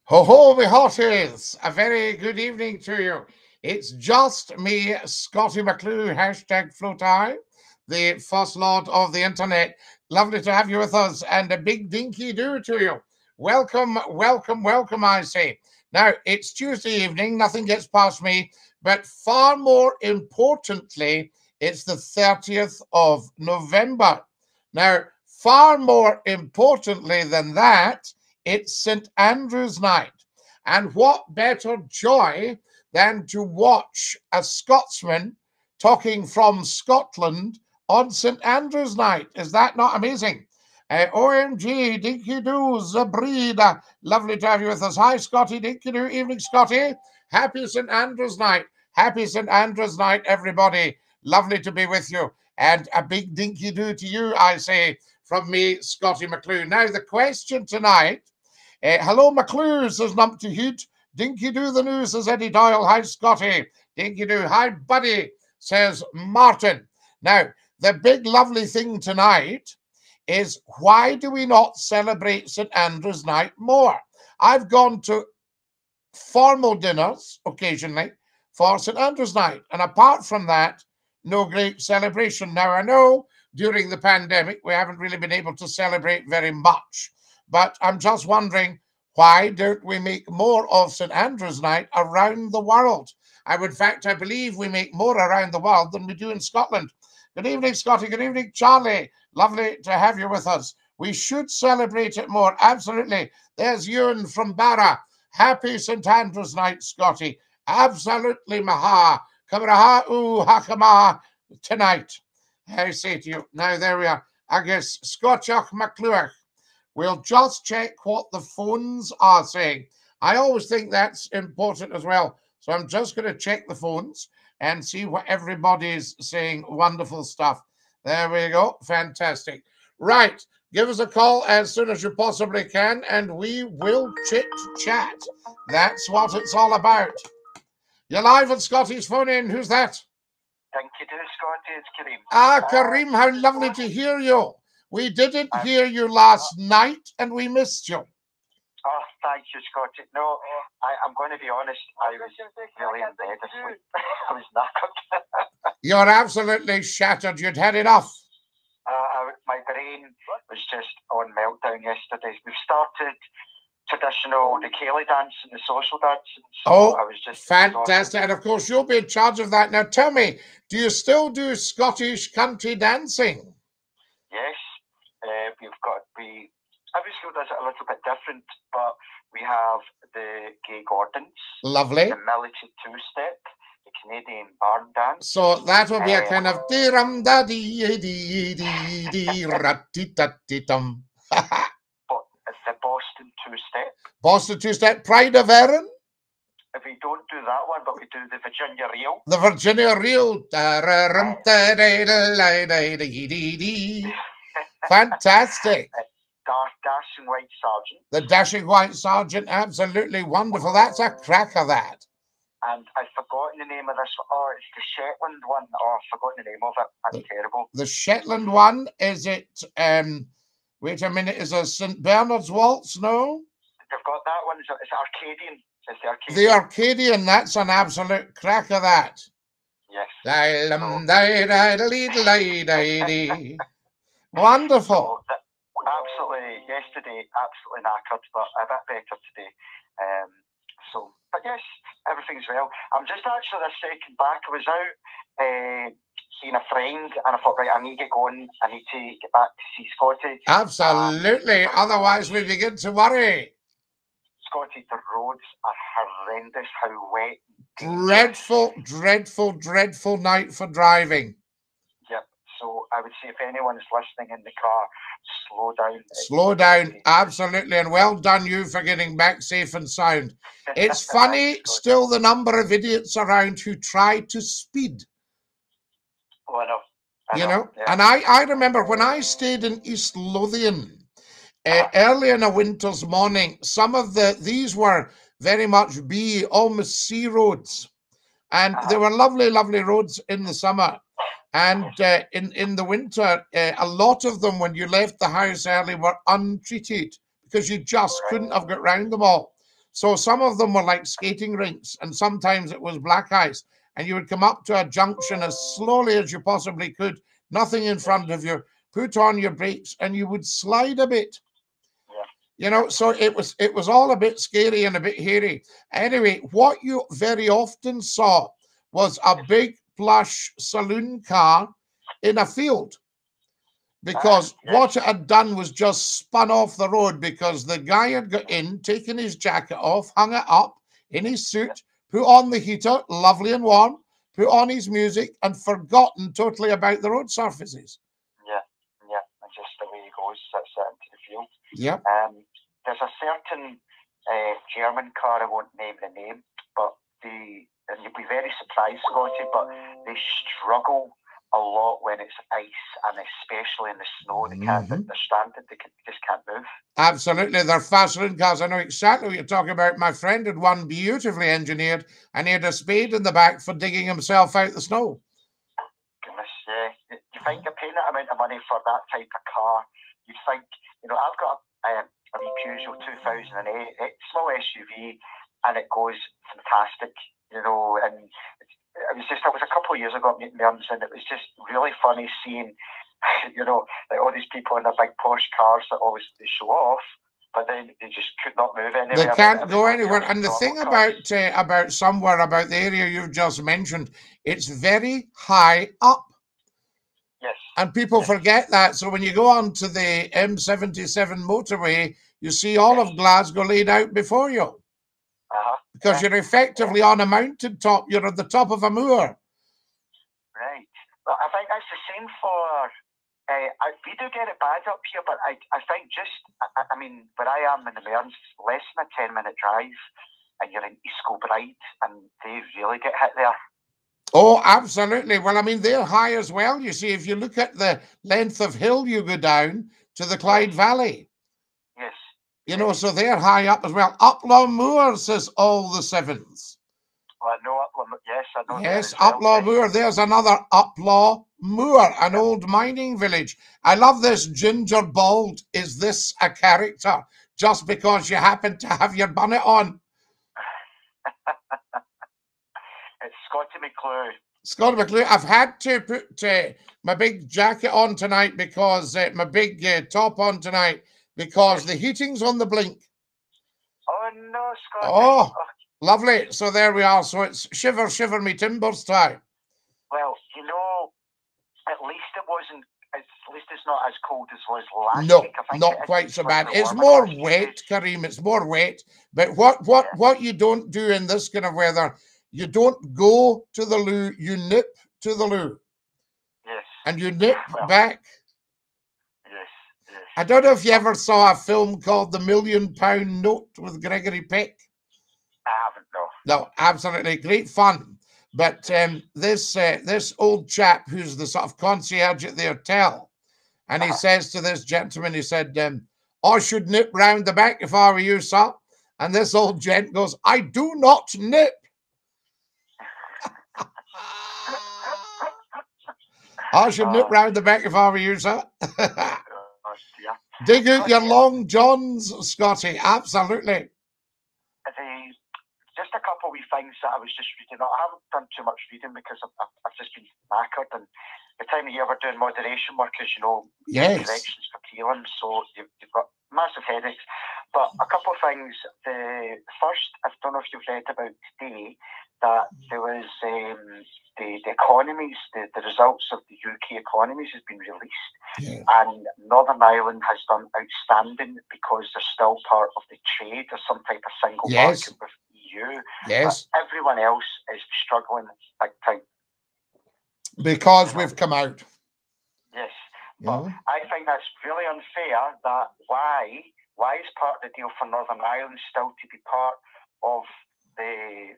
Ho ho, me hotties! A very good evening to you. It's just me, Scottie McClue, hashtag FloatI, the first lord of the internet. Lovely to have you with us, and a big dinky-do to you. Welcome, welcome, welcome, I say. Now, it's Tuesday evening, nothing gets past me, but far more importantly, it's the 30th of November. Now, far more importantly than that, it's St. Andrew's night. And what better joy than to watch a Scotsman talking from Scotland on St. Andrew's night? Is that not amazing? OMG, DINKY-DOO's a breed. Lovely to have you with us. Hi, Scottie. DINKY-DOO. Evening, Scottie. Happy St. Andrew's night. Happy St. Andrew's night, everybody. Lovely to be with you. And a big DINKY-DOO to you, I say, from me, Scottie McClue. Now, the question tonight. Hello, McCLUE, says Numpty Hoot. DINKY-DOO the news, says Eddie Doyle. Hi, Scottie. DINKY-DOO. Hi, buddy, says Martin. Now, the big lovely thing tonight is, why do we not celebrate St. Andrew's night more? I've gone to formal dinners occasionally for St. Andrew's night, and apart from that, no great celebration. Now, I know during the pandemic we haven't really been able to celebrate very much, but I'm just wondering, why don't we make more of St. Andrew's night around the world? In fact, I believe we make more around the world than we do in Scotland. Good evening, Scottie. Good evening, Charlie. Lovely to have you with us. We should celebrate it more. Absolutely. There's Ewan from Barra. Happy St. Andrew's night, Scottie. Absolutely, maha. Kamaraha oo hakama tonight. I say to you. Now, there we are. I guess Scottiach McClue. We'll just check what the phones are saying. I always think that's important as well. So I'm just going to check the phones and see what everybody's saying. Wonderful stuff. There we go. Fantastic. Right. Give us a call as soon as you possibly can, and we will chit-chat. That's what it's all about. You're live on Scottie's phone in. Who's that? DINKY-DOO, Scottie. It's Kareem. Ah, Kareem, how lovely to hear you. We didn't hear you last night, and we missed you. Oh, thank you, Scottie. No, I'm going to be honest. I was really in bed asleep. I was knackered. You're absolutely shattered. You'd had enough. My brain was just on meltdown yesterday. We've started traditional, the Ceilidh dance and the social dancing. So I was just fantastic. And of course, you'll be in charge of that. Now, tell me, do you still do Scottish country dancing? Yes. Every school does it a little bit different, but we have the Gay Gordons. Lovely. The military two-step, the Canadian barn dance. So that will be a kind of dee-rum da dee dee dee dee rat-tit-tat-tit-tum. But it's the Boston two-step. Boston two-step. Pride of Erin? If we don't do that one, but we do the Virginia Reel. The Virginia Reel. Fantastic. Dashing White Sergeant. The Dashing White Sergeant, absolutely wonderful. That's a cracker, that. And I've forgotten the name of this one. Oh, it's the Shetland one. Oh, I've forgotten the name of it. That's terrible. The Shetland one, is it, wait a minute, is it St. Bernard's Waltz? No? They've got that one. It's Arcadian. It's the Arcadian. The Arcadian, that's an absolute cracker, that. Yes. Wonderful. Absolutely, yesterday, absolutely knackered, but a bit better today. But yes, everything's well. I'm just actually a second back. I was out seeing a friend, and I thought, right, I need to get going. I need to get back to see Scottie. Absolutely. Otherwise, we begin to worry. Scottie, the roads are horrendous. How wet. Dreadful, dreadful, dreadful night for driving. Yep. So I would say if anyone's listening in the car, slow down. Slow down, absolutely. And well done you for getting back safe and sound. It's funny, still the number of idiots around who try to speed. Oh, I know. You know? Yeah. And I remember when I stayed in East Lothian, early in a winter's morning, some of these were very much almost sea roads. And they were lovely, lovely roads in the summer. And in the winter, a lot of them, when you left the house early, were untreated because you just couldn't have got round them all. So some of them were like skating rinks, and sometimes it was black ice. And you would come up to a junction as slowly as you possibly could, nothing in front of you, put on your brakes, and you would slide a bit. You know, so it was all a bit scary and a bit hairy. Anyway, what you very often saw was a big plush saloon car in a field, because what it had done was just spun off the road, because the guy had got in, taken his jacket off, hung it up in his suit, put on the heater, lovely and warm, put on his music, and forgotten totally about the road surfaces. Yeah, and just the way he goes, sits it into the field. Yep. There's a certain German car, I won't name the name, but and you'll be very surprised, Scottie, but they struggle a lot when it's ice, and especially in the snow. They can't, they're stranded, they just can't move. Absolutely, they're fast saloon cars. I know exactly what you're talking about. My friend had one beautifully engineered, and he had a spade in the back for digging himself out the snow. Goodness, yeah. You think you're paying that amount of money for that type of car, you'd think, you know, I've got a Peugeot 2008, small SUV, and it goes fantastic, you know, and it was a couple of years ago at Mearns, and it was just really funny seeing, you know, like all these people in their big posh cars that always they show off, but then they just could not move anywhere. They can't go anywhere. And the thing about somewhere about the area you've just mentioned, it's very high up. Yes. And people forget that. So when you go on to the M77 motorway, you see all of Glasgow laid out before you. Because you're effectively on a mountain top. You're at the top of a moor. Right. Well, I think that's the same for... we do get it bad up here, but I think I mean, where I am in the Mearns, less than a 10-minute drive, and you're in East Kilbride, and they really get hit there. Oh, absolutely. Well, I mean, they're high as well. You see, if you look at the length of hill you go down to the Clyde Valley. Yes. You know, so they're high up as well. Uplaw Moor, says all the sevens. I know Uplaw, yes, I know. Yes, Uplaw Moor. There's another Uplaw Moor, an old mining village. I love this. Ginger Bald. Is this a character just because you happen to have your bonnet on? It's Scottie McCLUE. Scottie McCLUE. I've had to put my big jacket on tonight because my big top on tonight because the heating's on the blink. Oh no, Scottie. Oh, lovely. So there we are. So it's shiver, shiver me timbers time. Well, you know, at least it wasn't. At least it's not as cold as was last week. No, not quite so bad. It's more wet, Kareem. It's more wet. But what you don't do in this kind of weather, you don't go to the loo. You nip to the loo. Yes. And you nip back. Yes. I don't know if you ever saw a film called The £1 Million Note with Gregory Peck. I haven't, no. No, absolutely great fun. But this old chap who's the sort of concierge at the hotel, and he says to this gentleman, he said, I should nip round the back if I were you, sir. And this old gent goes, I do not nip. I should nip round the back if I were you, sir. Dig out your long johns, Scottie. Absolutely. Just a couple of wee things that I was just reading. I haven't done too much reading because I've just been knackered, and the time of year we're doing moderation work, as you know, corrections for prelims, so you've got massive headaches. But a couple of things. The first, I don't know if you've read about today, that there was the economies, the results of the UK economies has been released, and Northern Ireland has done outstanding because they're still part of the trade or some type of single market with EU. Yes. But everyone else is struggling big time. Because we've come out. Yes. But I think that's really unfair that why is part of the deal for Northern Ireland still to be part of a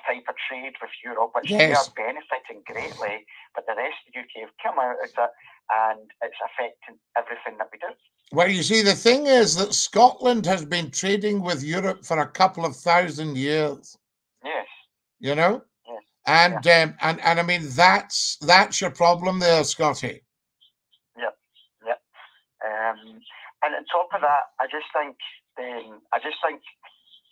type of trade with Europe, which we are benefiting greatly, but the rest of the UK have come out of it and it's affecting everything that we do. Well, you see, the thing is that Scotland has been trading with Europe for a couple of 1,000 years. Yes. You know? Yes. And I mean, that's your problem there, Scottie. Yep. And on top of that, I just think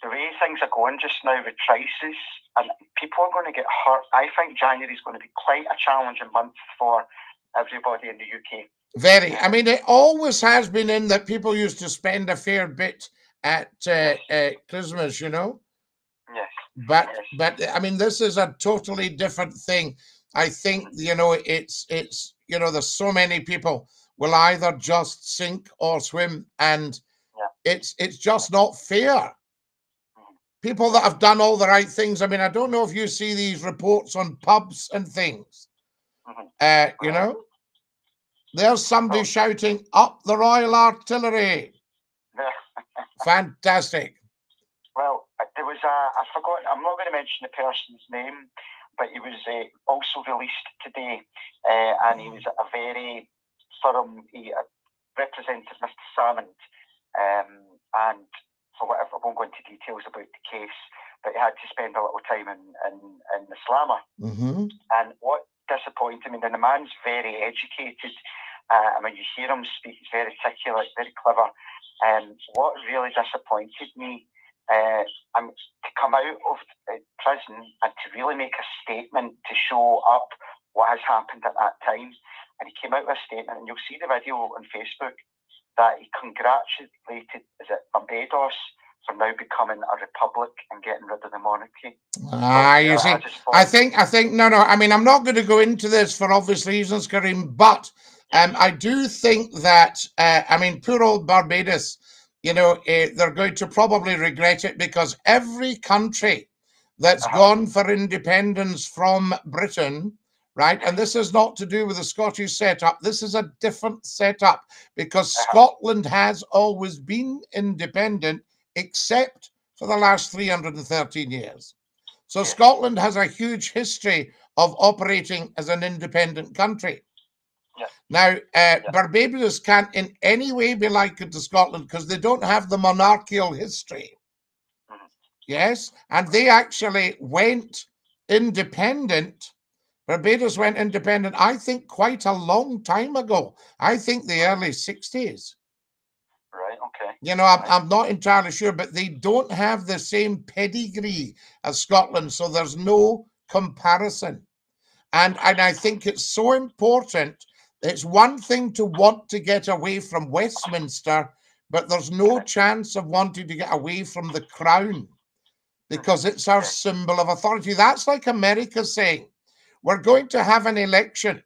the way things are going just now with prices, and people are going to get hurt. I think January is going to be quite a challenging month for everybody in the UK. Very. I mean, it always has been in that people used to spend a fair bit at Christmas, you know. Yes. But I mean, this is a totally different thing. I think, you know, it's you know, there's so many people will either just sink or swim, and it's just not fair. People that have done all the right things. I mean, I don't know if you see these reports on pubs and things. You know, there's somebody shouting, "Up the Royal Artillery!" Fantastic. Well, there was I forgot. I'm not going to mention the person's name, but he was also released today, and he was a very firm. He represented Mr. Salmond, and for whatever, I won't go into details about the case, but he had to spend a little time in the slammer. And what disappointed me, and the man's very educated. I mean, you hear him speak; he's very articulate, very clever. And what really disappointed me, to come out of prison and to really make a statement to show up what has happened at that time. And he came out with a statement, and you'll see the video on Facebook, that he congratulated, is it Barbados, for now becoming a republic and getting rid of the monarchy. You see, I think, no, I mean, I'm not going to go into this for obvious reasons, Kareem, but I do think that, I mean, poor old Barbados, you know, they're going to probably regret it, because every country that's gone for independence from Britain, right, and this is not to do with the Scottish setup, this is a different setup, because Scotland has always been independent, except for the last 313 years. So Scotland has a huge history of operating as an independent country. Now, Barbados can't in any way be likened to Scotland because they don't have the monarchical history. Yes, and they actually went independent. Barbados went independent, I think, quite a long time ago. I think the early 60s. Right, okay. You know, I'm not entirely sure, but they don't have the same pedigree as Scotland, so there's no comparison. And I think it's so important. It's one thing to want to get away from Westminster, but there's no chance of wanting to get away from the crown, because it's our symbol of authority. That's like America saying, we're going to have an election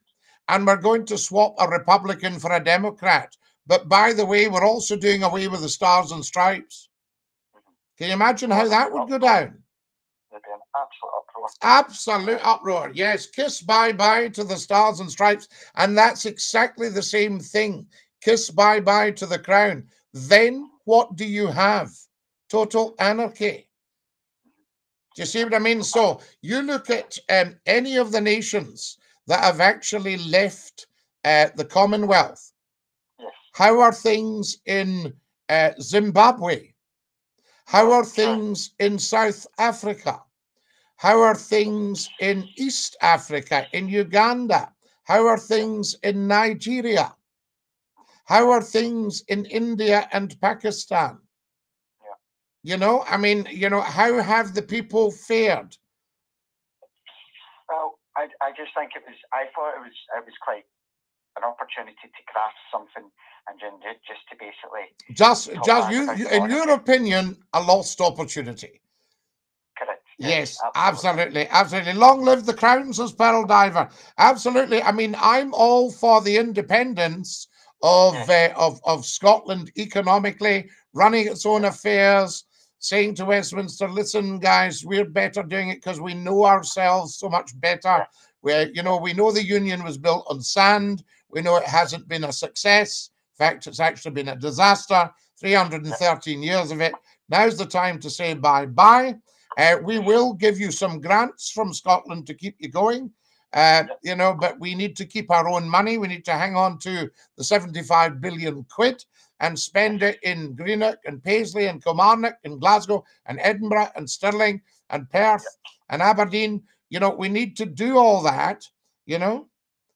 and we're going to swap a Republican for a Democrat. But by the way, we're also doing away with the Stars and Stripes. Can you imagine how that would go down? There'd be an absolute uproar. Absolute uproar. Yes, kiss bye-bye to the Stars and Stripes. And that's exactly the same thing. Kiss bye-bye to the crown. Then what do you have? Total anarchy. Do you see what I mean? So you look at any of the nations that have actually left the Commonwealth. How are things in Zimbabwe? How are things in South Africa? How are things in East Africa, in Uganda? How are things in Nigeria? How are things in India and Pakistan? You know, I mean, you know, how have the people fared? Well, I just think I thought it was quite an opportunity to craft something and just to basically in your opinion, a lost opportunity. Correct. Yes, absolutely. Long live the crown, says Pearl Diver. Absolutely. I mean, I'm all for the independence of Scotland economically, running its own affairs, saying to Westminster, listen, guys, we're better doing it because we know ourselves so much better. You know, we know the union was built on sand. We know it hasn't been a success. In fact, it's actually been a disaster. 313 years of it. Now's the time to say bye-bye. We will give you some grants from Scotland to keep you going, you know, but we need to keep our own money. We need to hang on to the 75 billion quid and spend it in Greenock and Paisley and Kilmarnock and Glasgow and Edinburgh and Stirling and Perth and Aberdeen. You know, we need to do all that, you know.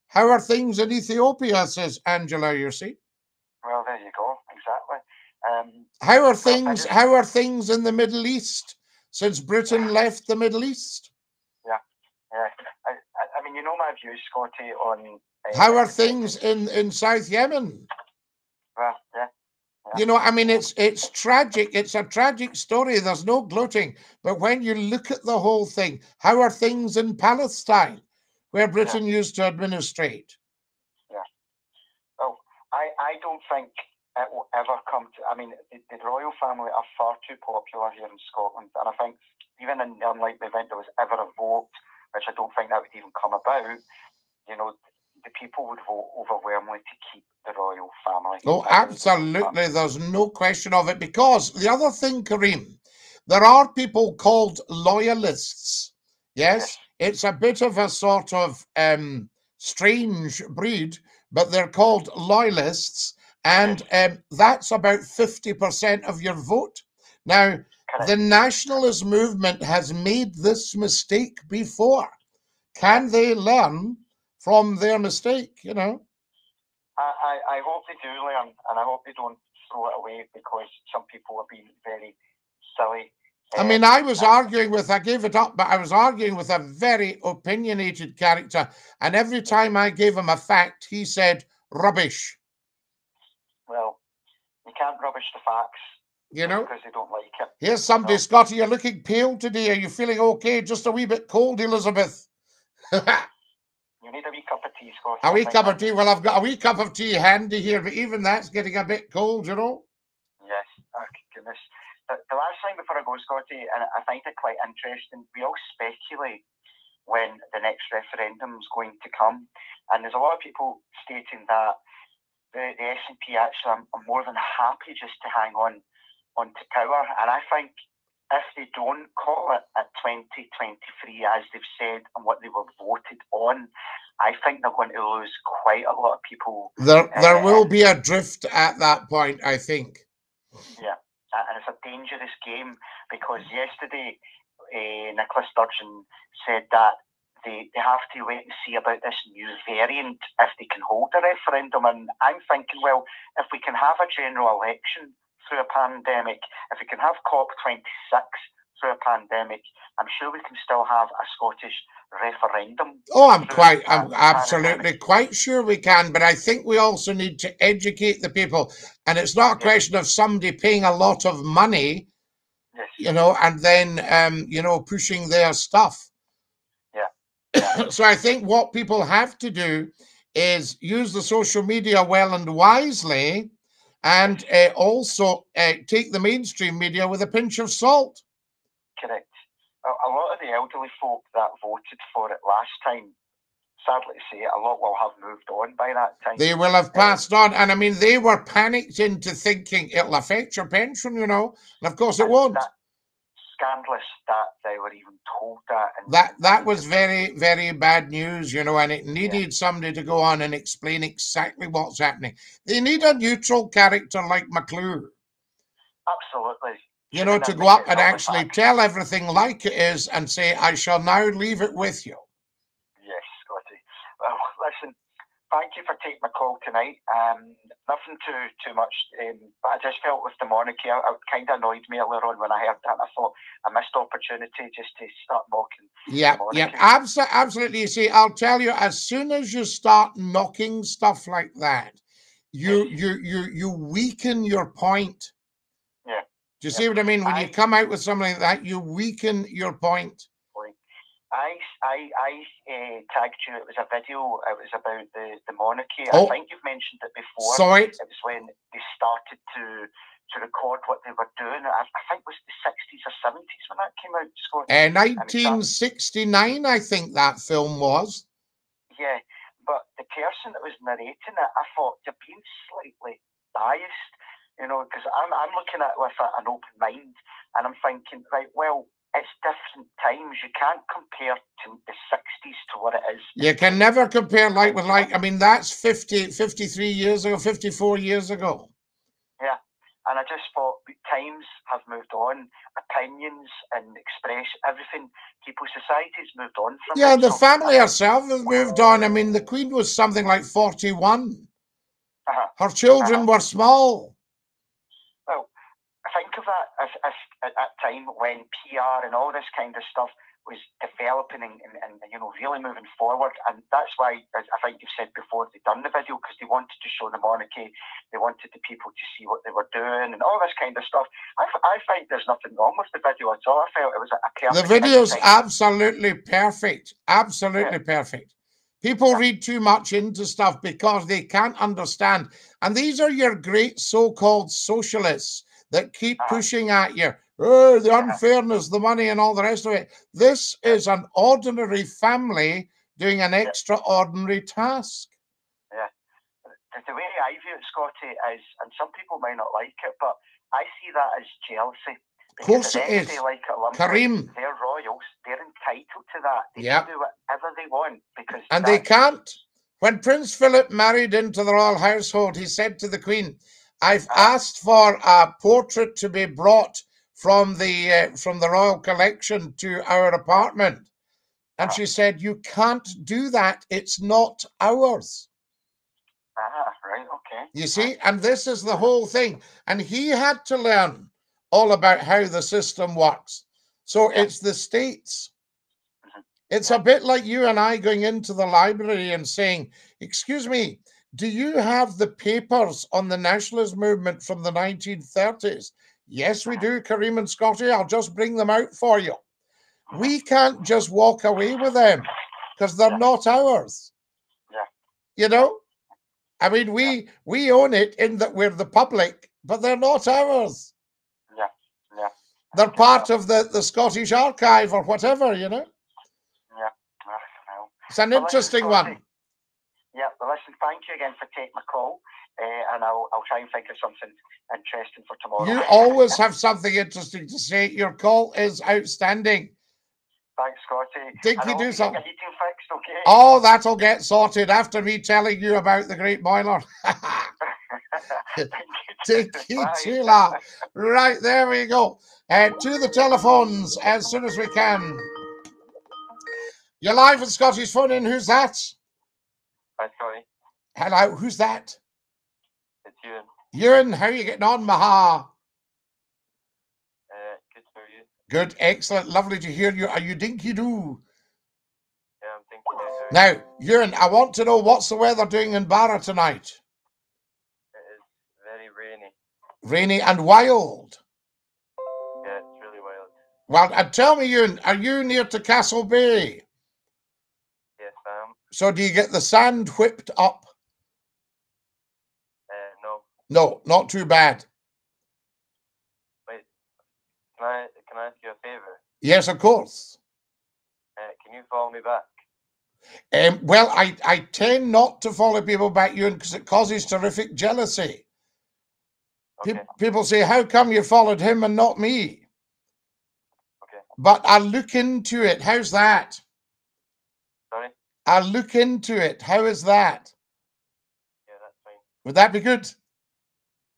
How are things in Ethiopia, says Angela, you see? Well, there you go, exactly. How are things? How are things in the Middle East since Britain left the Middle East? Yeah. I mean, you know my views, Scottie, on. How are things in South Yemen? Well, yeah. You know, I mean, it's tragic. It's a tragic story. There's no gloating. But when you look at the whole thing, how are things in Palestine, where Britain used to administrate? Yeah. Well, I don't think it will ever come to. I mean, the royal family are far too popular here in Scotland, and I think even in the unlikely event there was ever a vote, which I don't think that would even come about, you know, the people would vote overwhelmingly to keep the royal family. Oh, absolutely. There's no question of it. Because the other thing, Kareem, there are people called loyalists. Yes? It's a bit of a sort of strange breed, but they're called loyalists. And that's about 50% of your vote. Now, the nationalist movement has made this mistake before. Can they learn from their mistake, you know? I hope they do learn, and I hope they don't throw it away because some people are being very silly. I mean, I was arguing with, I gave it up, but I was arguing with a very opinionated character, and every time I gave him a fact, he said, rubbish. Well, you can't rubbish the facts. You know? Because they don't like it. Here's somebody, Scottie, you're looking pale today. Are you feeling okay? Just a wee bit cold, Elizabeth. You need a wee cup of tea, Scottie. A wee cup of tea? Well, I've got a wee cup of tea handy here, but even that's getting a bit cold, you know? Yes, oh, goodness. The last thing before I go, Scottie, and I find it quite interesting, we all speculate when the next referendum is going to come, and there's a lot of people stating that the SNP actually are more than happy just to hang on to power, and I think if they don't call it at 2023, as they've said, and what they were voted on, I think they're going to lose quite a lot of people. There will be a drift at that point, I think. Yeah, and it's a dangerous game because yesterday Nicola Sturgeon said that they have to wait and see about this new variant if they can hold a referendum. And I'm thinking, well, if we can have a general election through a pandemic, if we can have COP26 through a pandemic, I'm sure we can still have a Scottish referendum. Oh, I'm absolutely quite sure we can, but I think we also need to educate the people. And it's not a question of somebody paying a lot of money, you know, and then, you know, pushing their stuff. Yeah. So I think what people have to do is use the social media well and wisely, and also take the mainstream media with a pinch of salt. Correct. A lot of the elderly folk that voted for it last time, sadly to say, a lot will have moved on by that time. They will have passed on. And I mean, they were panicked into thinking it'll affect your pension, you know, and of course it won't. Scandalous that they were even told that. And that was very, very bad news, you know, and it needed somebody to go on and explain exactly what's happening. They need a neutral character like McCLUE. Absolutely. You know, to go up and actually tell everything like it is and say, I shall now leave it with you. Yes, Scottie. Well, listen, thank you for taking my call tonight. Nothing too much, but I just felt with the monarchy, it kind of annoyed me earlier on when I heard that. I thought I missed opportunity just to start mocking. Yeah, absolutely. You see, I'll tell you, as soon as you start knocking stuff like that, you weaken your point. Yeah. Do you see what I mean? When you come out with something like that, you weaken your point. I tagged you. It was a video. It was about the monarchy. I think you've mentioned it before. Sorry. It was when they started to record what they were doing. I think it was the 60s or 70s when that came out, Scottie. 1969, I think that film was. Yeah, but the person that was narrating it, I thought, you're being slightly biased, you know, because I'm looking at it with an open mind, and I'm thinking, right, well, it's different times. You can't compare to the 60s to what it is. You can never compare like with like. I mean, that's 53 years ago, 54 years ago. Yeah, and I just thought times have moved on, opinions and everything. People's society's moved on from it. The family herself has moved on. I mean, the Queen was something like 41. Her children were small. Well, at that time when PR and all this kind of stuff was developing and really moving forward, and that's why, as I think you've said before, they done the video because they wanted to show the monarchy, they wanted the people to see what they were doing and all this kind of stuff. I think there's nothing wrong with the video at all. I felt it was a perfect. The video's absolutely perfect, absolutely perfect. People read too much into stuff because they can't understand, and these are your great so-called socialists that keep pushing at you. Oh, the unfairness, the money, and all the rest of it. This is an ordinary family doing an extraordinary task. Yeah. The way I view it, Scottie, is, and some people might not like it, but I see that as jealousy. Of course it is. Like Kareem. They're royals. They're entitled to that. They can do whatever they want. And they can't. When Prince Philip married into the royal household, he said to the Queen, I've asked for a portrait to be brought from the royal collection to our apartment. And she said, you can't do that. It's not ours. Right, okay. You see, and this is the whole thing. And he had to learn all about how the system works. So it's the states. It's a bit like you and I going into the library and saying, excuse me, do you have the papers on the nationalist movement from the 1930s? Yes, we do, Kareem and Scottie. I'll just bring them out for you. We can't just walk away with them because they're not ours. You know? I mean, we own it in that we're the public, but they're not ours. They're part of the Scottish archive or whatever, you know? It's an interesting one. Yeah, well, listen, thank you again for taking my call, and I'll try and think of something interesting for tomorrow. You always have something interesting to say. Your call is outstanding. Thanks, Scottie. DINKY-DOO something. Fixed, okay? Oh, that'll get sorted after me telling you about the Great Boiler. DINKY-DOO. Right, there we go. To the telephones as soon as we can. You're live at Scottie's Phone In. Who's that? Hi, Scottie. Hello, who's that? It's Ewan. Ewan, how are you getting on, Maha? Good for you. Good, excellent, lovely to hear you. Are you DINKY-DOO? Yeah, I'm DINKY-DOO. Now, Ewan, I want to know what's the weather doing in Barra tonight? It is very rainy. Rainy and wild? Yeah, it's really wild. Well, and tell me, Ewan, are you near to Castle Bay? Yes, I am. So do you get the sand whipped up? No. No, not too bad. Wait, can I ask you a favour? Yes, of course. Can you follow me back? Well, I tend not to follow people back, Ewan, because it causes terrific jealousy. Okay. People say, how come you followed him and not me? Okay. But I'll look into it. How's that? Sorry? I'll look into it. How is that? Yeah, that's fine. Would that be good?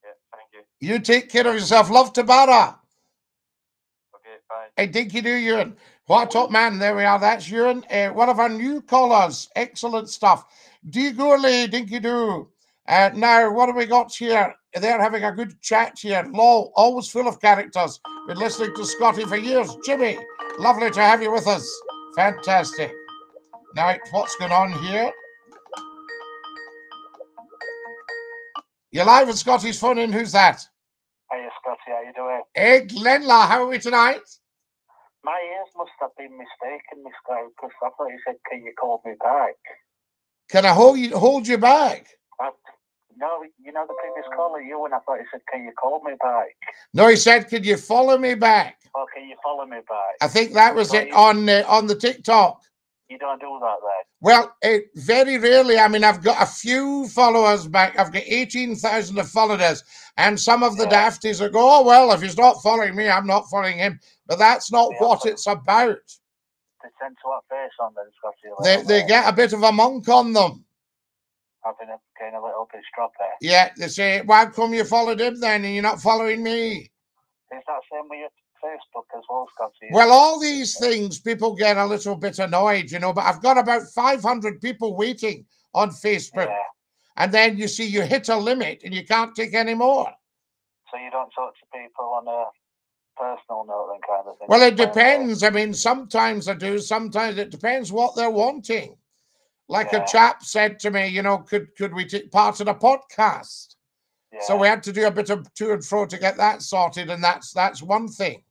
Yeah, thank you. You take care of yourself. Love to Barra. Okay, bye. Hey, DINKY-DOO, Ewan. What a top man. There we are. That's Ewan. One of our new callers. Excellent stuff. D. Gourley, DINKY-DOO. Now, what have we got here? They're having a good chat here. Lol, always full of characters. Been listening to Scottie for years. Jimmy, lovely to have you with us. Fantastic. Now, what's going on here? You're live at Scottie's Phone In. Who's that? Hiya, Scottie. How you doing? Hey, Glenla. How are we tonight? My ears must have been mistaken, Miss Glenn, because I thought you said, can you call me back? Can I hold you back? No, you know the previous caller, you, and I thought he said, can you call me back? No, he said, could you follow me back? Oh, can you follow me back? I think that was it on the TikTok. You don't do that then? Well, very rarely. I mean, I've got a few followers back. I've got 18,000 have followed us. And some of the dafties will go, oh, well, if he's not following me, I'm not following him. But that's not what it's about. They tend to have face on them, Scottie. They get a bit of a monk on them. Having a kind of little bit strop there. Yeah, they say, why come you followed him then and you're not following me? Is that same with your Facebook as well, Scottie? Well, all these things, people get a little bit annoyed, you know, but I've got about 500 people waiting on Facebook. Yeah. And then you see you hit a limit and you can't take any more. So you don't talk to people on personal note then kind of thing? Well, it depends. I mean, sometimes I do, sometimes it depends what they're wanting. Like a chap said to me, you know, could we take part in a podcast? So we had to do a bit of to and fro to get that sorted, and that's one thing.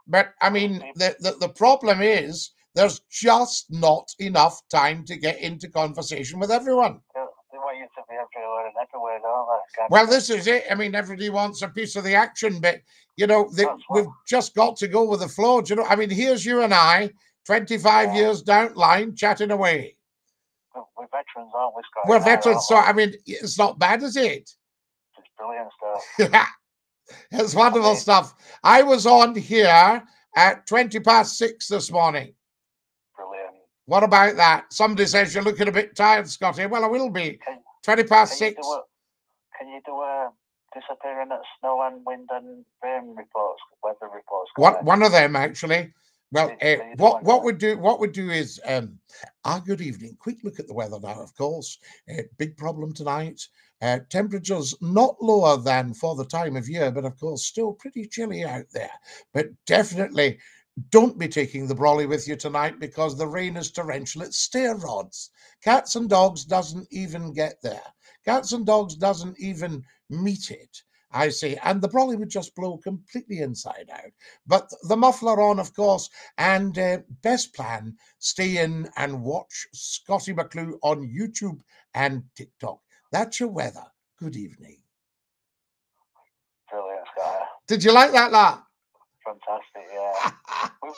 But I mean, the problem is there's just not enough time to get into conversation with everyone. They want you to be everywhere and everywhere, don't they? Well, this is it. I mean, everybody wants a piece of the action, but you know, we've just got to go with the flow. Do you know? I mean, here's you and I, 25 years down line, chatting away. We're veterans, aren't we, Scott? We're veterans, so I mean, it's not bad, is it? It's brilliant stuff. It's wonderful stuff. I was on here at 6:20 this morning. Brilliant. What about that? Somebody says you're looking a bit tired, Scottie. Well, I will be. 6:20. Can you do a disappearing at snow and wind and rain reports, weather reports? One of them, actually. Well, what we do is good evening. Quick look at the weather now, of course. Big problem tonight. Temperatures not lower than for the time of year, but of course still pretty chilly out there. But definitely don't be taking the brolly with you tonight because the rain is torrential. It's stair rods. Cats and dogs doesn't even get there. Cats and dogs doesn't even meet it, I say, and the brolly would just blow completely inside out. But the muffler on, of course, and best plan, stay in and watch Scottie McClue on YouTube and TikTok. That's your weather. Good evening. Brilliant, Scott. Did you like that, lad? Fantastic, yeah. We've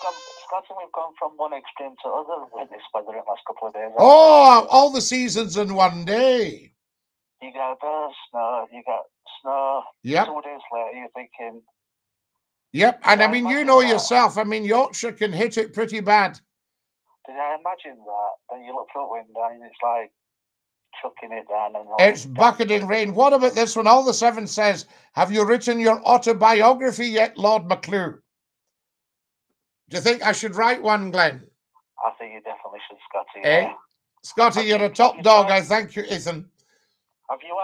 gone from one extreme to other with this weather in the last couple of days. Oh, all the seasons in one day. You got snow, you got snow. Yep. 2 days later, you're thinking. Yep, and I mean, you know yourself. I mean, Yorkshire can hit it pretty bad. Did I imagine that? Then you look through the window and it's like chucking it down. And it's bucketing rain. What about this one? All the Seven says, have you written your autobiography yet, Lord McClue? Do you think I should write one, Glenn? I think you definitely should, Scottie. Eh? Scottie, you're a top dog. I thank you, Ethan. Have you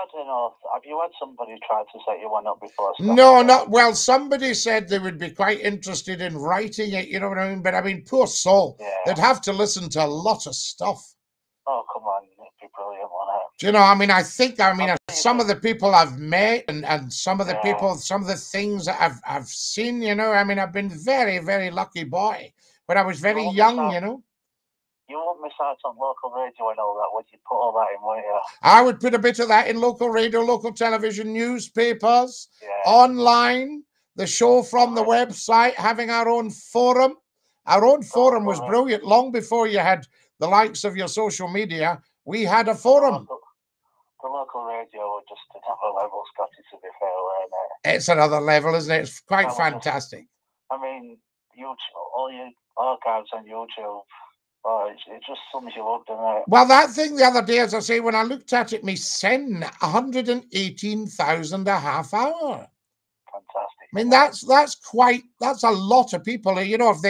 had somebody try to set you one up before? No, not well. Somebody said they would be quite interested in writing it. You know what I mean? But I mean, poor soul. Yeah. They'd have to listen to a lot of stuff. Oh, come on, it'd be brilliant, wouldn't it? Do you know? I mean, some of the people I've met and some of the people, some of the things that I've seen. You know, I mean, I've been very, very lucky boy. When I was very young, you know. You won't miss out on local radio and all that. Would you put all that in, wouldn't you? I would put a bit of that in local radio, local television, newspapers, online, the show from the website, having our own forum. Our own forum was brilliant. Long before you had the likes of your social media, we had a forum. The local radio was just another level, Scottie, to be fair, wasn't it? It's another level, isn't it? It's quite fantastic. I mean, all your archives on YouTube. Oh, it just sums you up, doesn't it? Well, that thing the other day, as I say, when I looked at it, me send 118,000 a half hour. Fantastic. I mean, that's a lot of people. You know, if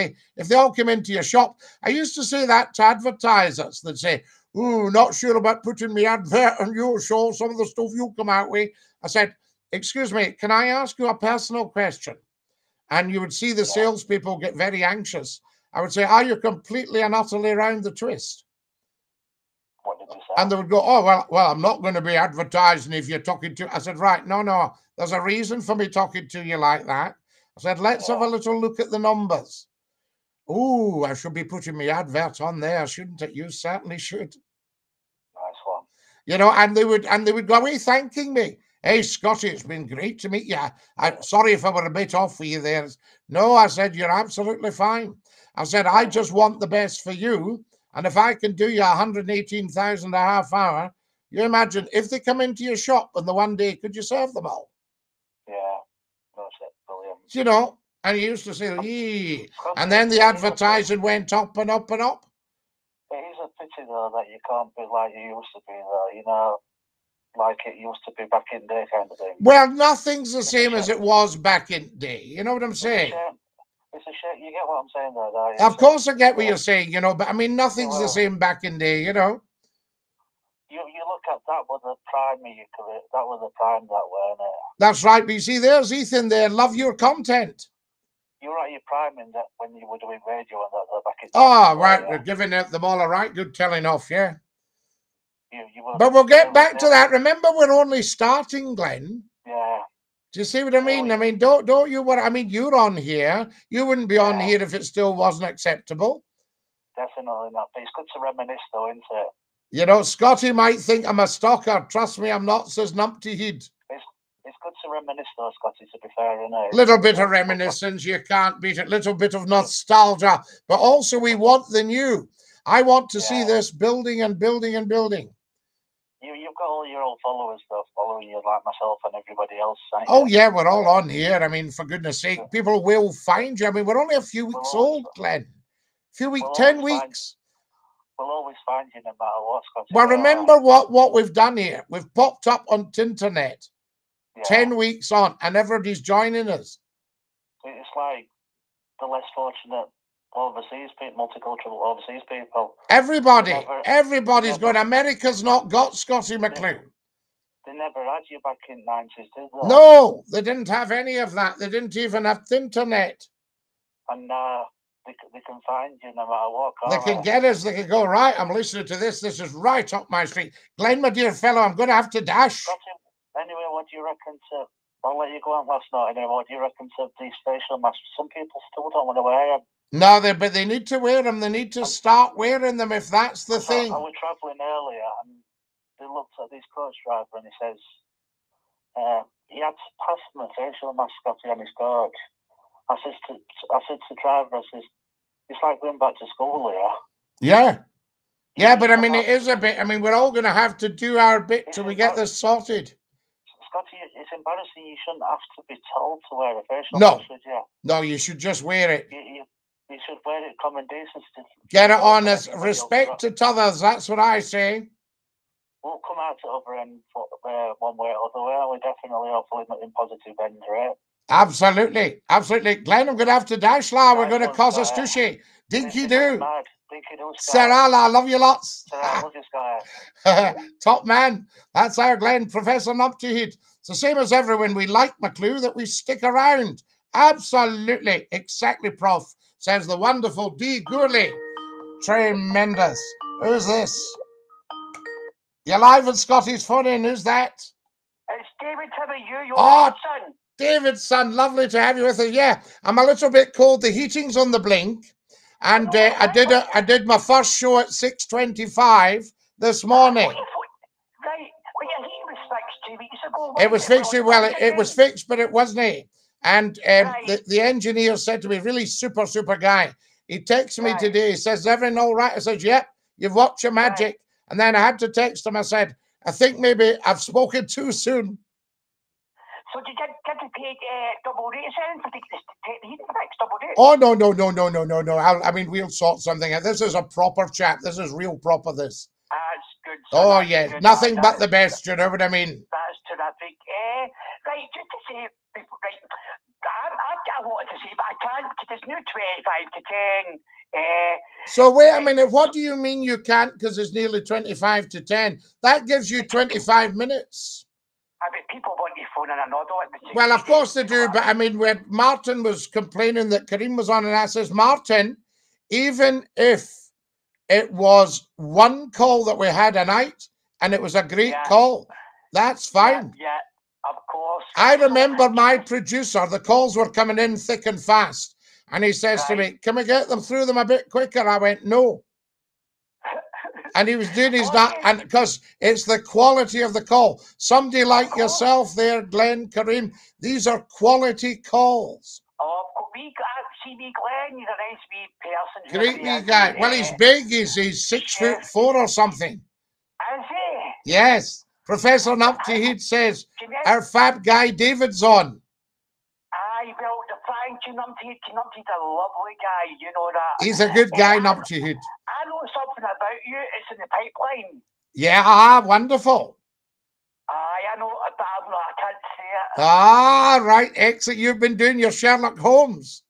they all come into your shop, I used to say that to advertisers. They'd say, "Oh, not sure about putting me advert on your show. Some of the stuff you come out with." I said, "Excuse me, can I ask you a personal question?" And you would see the salespeople get very anxious. I would say, are you completely and utterly around the twist? What did you say? And they would go, oh, well, I'm not going to be advertising if you're talking to... I said, right, no, there's a reason for me talking to you like that. I said, let's have a little look at the numbers. Oh, I should be putting my advert on there, shouldn't it? You certainly should. Nice one. You know, and they would go away thanking me. Hey, Scottie, it's been great to meet you. I'm sorry if I were a bit off for you there. No, I said, you're absolutely fine. I said, I just want the best for you. And if I can do you 118,000 a half hour, you imagine if they come into your shop and the one day, could you serve them all? Yeah, that's it. Brilliant. You know, and he used to say, yee. And then the advertising went up and up and up. It is a pity, though, that you can't be like you used to be, though, you know, like it used to be back in the day kind of thing. Well, nothing's the same as it was back in the day. You know what I'm saying? It's a shame. You get what I'm saying, though, don't you? Of course I get what you're saying, you know, but I mean, nothing's the same back in the day, you know. You look at that was the prime of your career. That was the prime that, weren't it? That's right. But you see, there's Ethan there. Love your content. you were at your prime in that when you were doing radio and that back in. Oh, right, we're giving it them all a right good telling off, yeah. You were, but we'll get back to that. Remember, we're only starting, Glenn. Yeah. Do you see what I mean? I mean, don't you worry. I mean, you're on here. You wouldn't be on here if it still wasn't acceptable. Definitely not. But it's good to reminisce, though, isn't it? You know, Scotty might think I'm a stalker. Trust me, I'm not, says Numpty Head. It's good to reminisce, though, Scotty, to be fair, isn't it? Little bit of reminiscence, you can't beat it. Little bit of nostalgia. But also, we want the new. I want to see this building and building and building. You've got all your old followers, though, following you like myself and everybody else. Oh, yeah, we're all on here. I mean, for goodness sake, people will find you. I mean, we're only a few weeks old, Glenn. A few weeks, 10 weeks. We'll always find you no matter what, Scotty. Well, remember what we've done here. We've popped up on internet 10 weeks on, and everybody's joining us. It's like the less fortunate overseas people, multicultural overseas people. Everybody's going. America's not got Scottie McClue. They never had you back in the 90s, did they? No, they didn't have any of that. They didn't even have the internet. And they can find you no matter what. They can get us. They can go, right, I'm listening to this. This is right up my street. Glenn, my dear fellow, I'm going to have to dash. Anyway, what do you reckon to... I'll let you go on last night. Anyway, what do you reckon to these facial masks? Some people still don't want to wear them. No, but they need to wear them. They need to start wearing them if that's the thing. I was travelling earlier and they looked at this coach driver and he says he had to pass my facial mask on his coach. I said to driver, I says, it's like going back to school here. Yeah, but I mean, it is a bit. I mean, we're all going to have to do our bit till we get this sorted. Scotty, it's embarrassing. You shouldn't have to be told to wear a facial mask, should you? No, you should just wear it. You should wear it common decency. Get it on as respect to others. That's what I say. We'll come out to other end one way or other way. We definitely, hopefully, not in positive end, right? Absolutely, absolutely. Glenn, I'm going to have to dash, la. We're going to cause a stushy. DINKY-DOO. DINKY-DOO. Sarah, I love you lots. I love you, Sky. Top man. That's our Glenn, Professor Numpty Head. It's the same as everyone. We like McClue that we stick around. Absolutely. Exactly, Prof. Says the wonderful D. Gourley. Tremendous. Who's this? You're live on Scotty's phone in. Who's that? It's David Timmy, your son. David's son. Lovely to have you with us. Yeah, I'm a little bit cold. The heating's on the blink. And I did my first show at 6:25 this morning. Right. Well, your heat was fixed 2 weeks ago. It was fixed. Well, it was fixed, but it wasn't. And the engineer said to me, really super guy. He texted me today. He says, everything all right? I said, yep, you've watched your magic. And then I had to text him. I said, I think maybe I've spoken too soon. So did you pay double rate then for the heating fix, double rate? Oh, no. I mean, we'll sort something out. This is a proper chat. This is real proper, this. That's good. Oh, yeah. Good. Nothing but the best, you know what I mean? That's terrific. Right, just to say, right, I wanted to say, but I can't, because it's new 25 to 10. So wait a minute, what do you mean you can't, because it's nearly 25 to 10? That gives you 25 minutes. I mean, people want your phone and I know don't. Well, of course they do, but I mean, when Martin was complaining that Kareem was on, and I says, Martin, even if it was one call that we had a night, and it was a great call, that's fine. Yeah, of course. I remember my producer, the calls were coming in thick and fast, and he says to me, can we get them through them a bit quicker? I went, no. And he was doing his that, and because it's the quality of the call. Somebody like yourself there, Glenn, Kareem, these are quality calls. Oh, see me, Glenn, he's a nice wee person. Great wee guy. Well, he's big, he's 6'4" or something. Is he? Yes. Professor Numpty Head says, our fab guy David's on. Aye, well, thank you, Numpty Head. Numpty's a lovely guy, you know that. He's a good guy, Numpty Head. I know something about you. It's in the pipeline. Yeah, wonderful. Aye, I know, but I can't say it. Ah, right, excellent. You've been doing your Sherlock Holmes.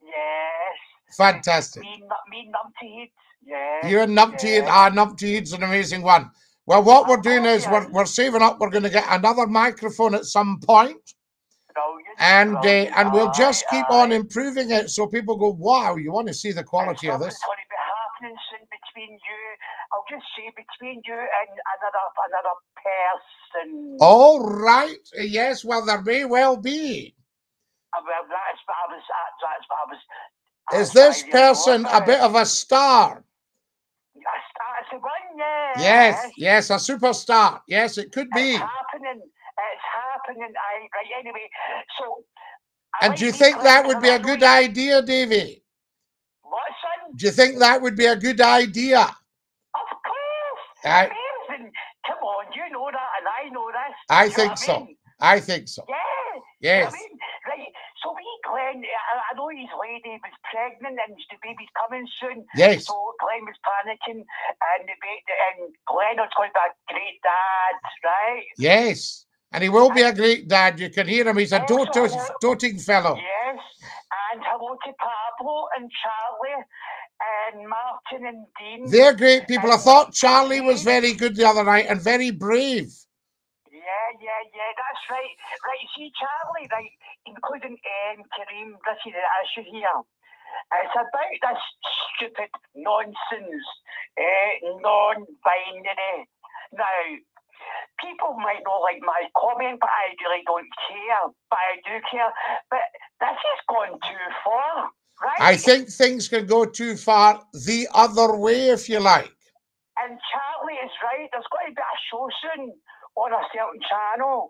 Yes. Fantastic. Me Numpty Head. Yes. You and Numpty Head. Ah, Numpty Head's an amazing one. Well, what we're doing is we're saving up. We're going to get another microphone at some point. Brilliant. And we'll just keep on improving it so people go, wow, you want to see the quality of this. It's going to be happening soon between you. I'll just say between you and another person. All right. Yes, well, there may well be. Well, that's what I was. Is this person a bit of a star? That's the one, yeah. Yes, a superstar. Yes, it could be. It's happening. Right, anyway, so... And do you think that would be a good idea, Davy? What, son? Do you think that would be a good idea? Of course. Amazing. Come on, you know that and I know this. I think so. I think so. Yeah. Yes. I mean, right, so Glenn, I know his lady was pregnant and the baby's coming soon. Yes. So Glenn was panicking and Glenn was going to be a great dad, right? Yes. And he will be a great dad. You can hear him. He's a doting fellow. Yes. And hello to Pablo and Charlie and Martin and Dean. They're great people. I thought Charlie was very good the other night and very brave. Yeah, that's right. Right, see, Charlie, right, including Kareem, this is the issue here. It's about this stupid nonsense, non-binary. Now, people might not like my comment, but I really don't care. But I do care. But this has gone too far, right? I think things can go too far the other way, if you like. And Charlie is right. There's going to be a show soon on a certain channel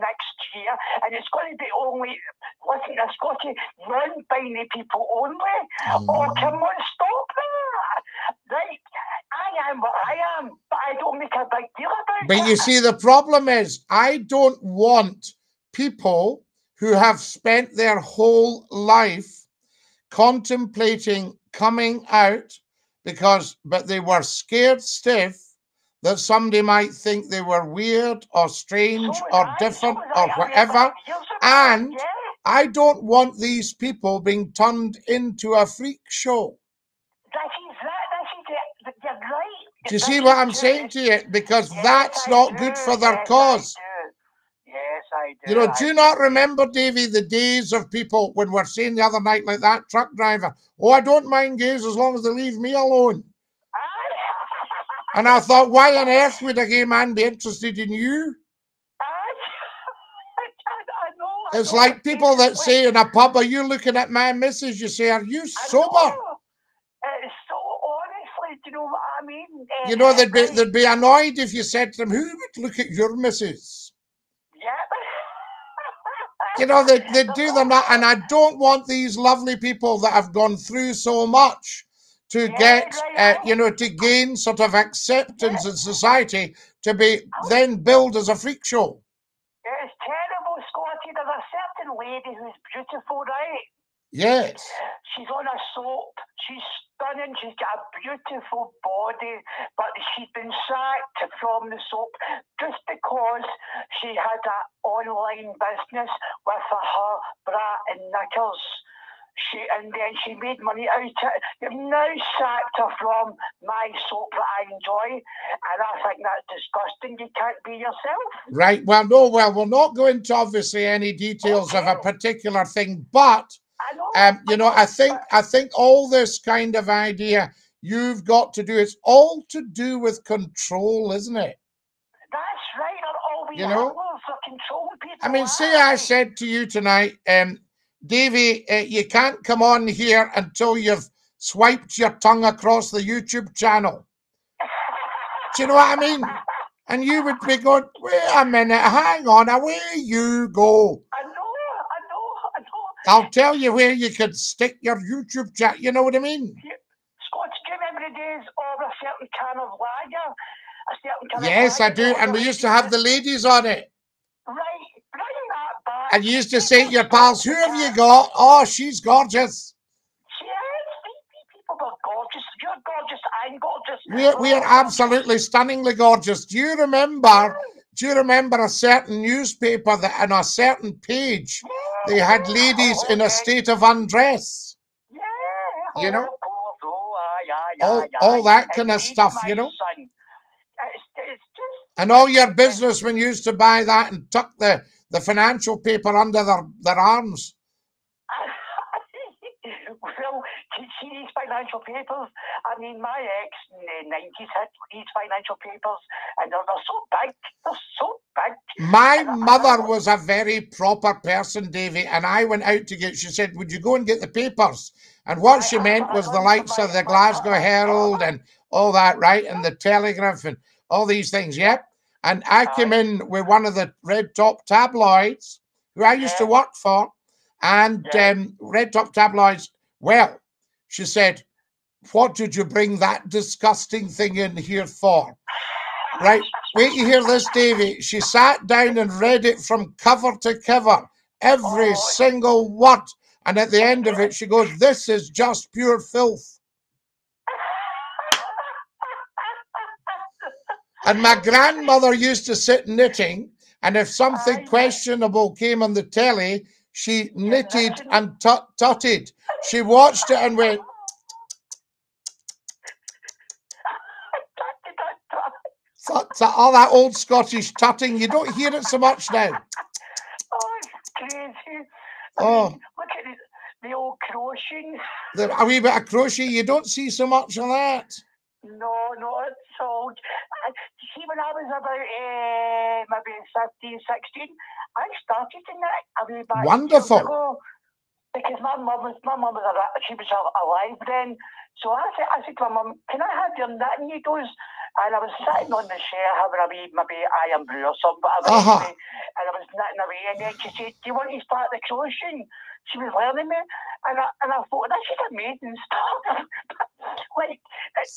next year, and it's going to be only, listen to Scottie, non-binary people only. Oh, come on, stop that. Right, I am what I am, but I don't make a big deal about it. But you see, the problem is, I don't want people who have spent their whole life contemplating coming out but they were scared stiff that somebody might think they were weird or strange or different or whatever. And I don't want these people being turned into a freak show. You're right. Do you see what I'm saying to you? Because that's not good for their cause. Yes, I do. You know, do you not remember, Davy, the days of people when we're saying the other night, like that truck driver, oh, I don't mind gays as long as they leave me alone. And I thought, why on earth would a gay man be interested in you? It's like people that say in a pub, are you looking at my missus? You say, are you sober? It's so honestly, do you know what I mean? You know, they'd be annoyed if you said to them, who would look at your missus? Yeah. You know, they do them that, and I don't want these lovely people that have gone through so much to get, you know, to gain sort of acceptance in society to be then billed as a freak show. It's terrible, Scottie. There's a certain lady who's beautiful, right? Yes. She's on a soap. She's stunning. She's got a beautiful body, but she's been sacked from the soap just because she had an online business with her bra and knickers. And then she made money out of it. You've now sacked her from my soap that I enjoy, and I think that's disgusting. You can't be yourself. Right. Well, no. Well, we'll not go into obviously any details of a particular thing, but you know, I think all this kind of idea you've got to do, it's all to do with control, isn't it? That's right. All we you know, for controlling people. I mean, say I said to you tonight, Davy, you can't come on here until you've swiped your tongue across the YouTube channel. Do you know what I mean? And you would be going, wait a minute, hang on, away you go. I know. I'll tell you where you could stick your YouTube chat, you know what I mean? Scott, do you remember the days of a certain can of lager? Yes, I do, and we used to have the ladies on it. Right, bring that back. And you used to say to your pals, who have you got? Oh, she's gorgeous. People are gorgeous. You're gorgeous. I'm gorgeous. We are absolutely stunningly gorgeous. Do you remember a certain newspaper that on a certain page they had ladies in a state of undress? Yeah. You know? All that kind of stuff, you know? And all your businessmen used to buy that and tuck the the financial paper under their arms. Well, see these financial papers. I mean, my ex in the 90s had these financial papers, and they're so big. They're so big. My mother was a very proper person, Davy, and I went out to get, she said, would you go and get the papers? And what she meant was the likes of the Glasgow Herald and all that, right? And the Telegraph and all these things, yep. And I came in with one of the red top tabloids, who I used to work for, and red top tabloids. Well, she said, what did you bring that disgusting thing in here for? Right, wait you hear this, Davy. She sat down and read it from cover to cover, every single word. And at the end of it, she goes, this is just pure filth. And my grandmother used to sit knitting, and if something questionable came on the telly, she knitted and tutted. She watched it and went, all that old Scottish tutting. You don't hear it so much now. Oh, it's crazy. Oh, look at the old crochet. A wee bit of crochet. You don't see so much of that. No, not at all. See, when I was about maybe 15, 16, I started in that a wee back. Wonderful. Because my mum was she was alive then. So I said to my mum, can I have your knitting needles? And I was sitting on the chair having a wee, maybe iron brew or something, and I was knitting away, and then she said, do you want to start the crocheting? She was learning me, and I thought, this is amazing stuff. Like,